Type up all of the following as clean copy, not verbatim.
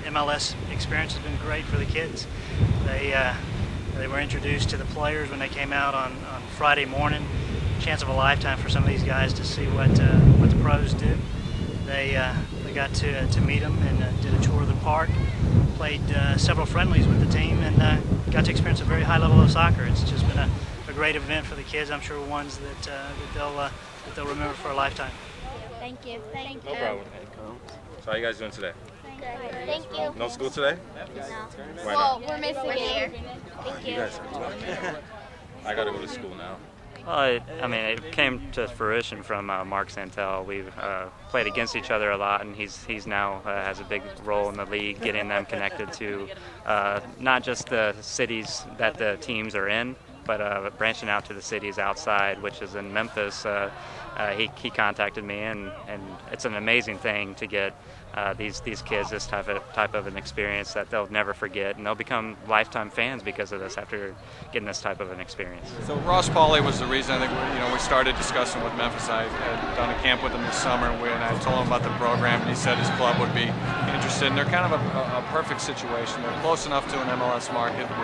MLS experience has been great for the kids. They were introduced to the players when they came out on Friday morning. Chance of a lifetime for some of these guys to see what the pros do. They got to meet them and did a tour of the park. Played several friendlies with the team and got to experience a very high level of soccer. It's just been a great event for the kids. I'm sure ones that they'll remember for a lifetime. Thank you. Thank you. No problem. So how you guys doing today? Thank you. No school today? No. Why Well, not? we're missing here. Thank You you. guys are I gotta go to school now. Well, I mean, it came to fruition from Mark Santel. We've played against each other a lot, and he's now has a big role in the league, getting them connected to not just the cities that the teams are in, but branching out to the cities outside, which is in Memphis. He contacted me, and it's an amazing thing to get these kids this type of an experience that they'll never forget, and they'll become lifetime fans because of this after getting this type of an experience. So Ross Pauly was the reason I think we started discussing with Memphis. I had done a camp with him this summer, and I told him about the program, and he said his club would be interested. And they're kind of a perfect situation. They're close enough to an MLS market that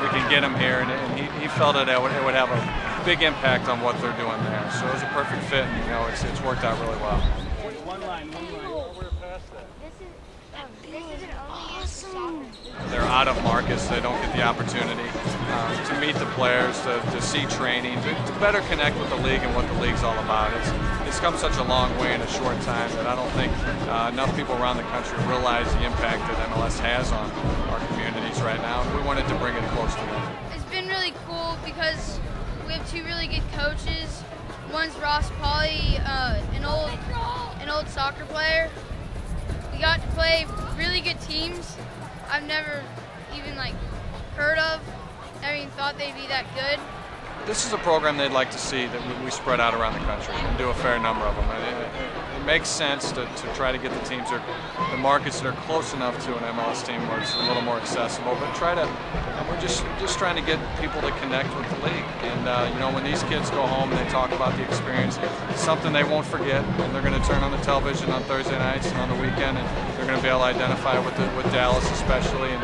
we can get them here, and he felt that it would have a big impact on what they're doing there. So it was a perfect fit, and it's worked out really well. One line. They're out of markets. They don't get the opportunity to meet the players, to see training, to better connect with the league and what the league's all about. It's come such a long way in a short time that I don't think enough people around the country realize the impact that MLS has on our communities right now, and we wanted to bring it close to them. It's been really cool because we have two really good coaches. One's Ross Pauly, an old soccer player. We got to play really good teams I've never even heard of, never even thought they'd be that good. This is a program they'd like to see that we spread out around the country and do a fair number of them. It makes sense to try to get the teams, the markets that are close enough to an MLS team where it's a little more accessible, but we're just trying to get people to connect with the league. And when these kids go home and they talk about the experience, it's something they won't forget, and they're going to turn on the television on Thursday nights and on the weekend, and they're going to be able to identify with Dallas especially. And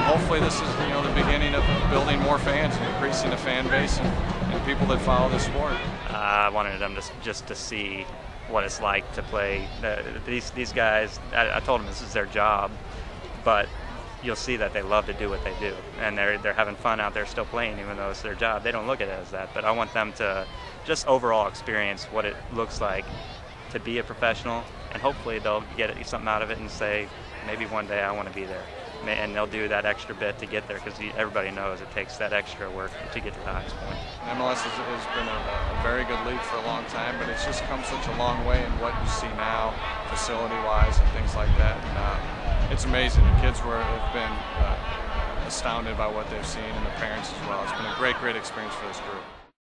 hopefully this is the beginning of building more fans and increasing the fan base and people that follow the sport. I wanted them just to see what it's like to play. These guys, I told them this is their job, but you'll see that they love to do what they do, and they're having fun out there still playing, even though it's their job. They don't look at it as that, but I want them to just overall experience what it looks like to be a professional, and hopefully they'll get something out of it and say, maybe one day I want to be there. And they'll do that extra bit to get there, because everybody knows it takes that extra work to get to the highest point. MLS has been a very good league for a long time, but it's just come such a long way in what you see now, facility-wise and things like that. And it's amazing. The kids have been astounded by what they've seen, and the parents as well. It's been a great experience for this group.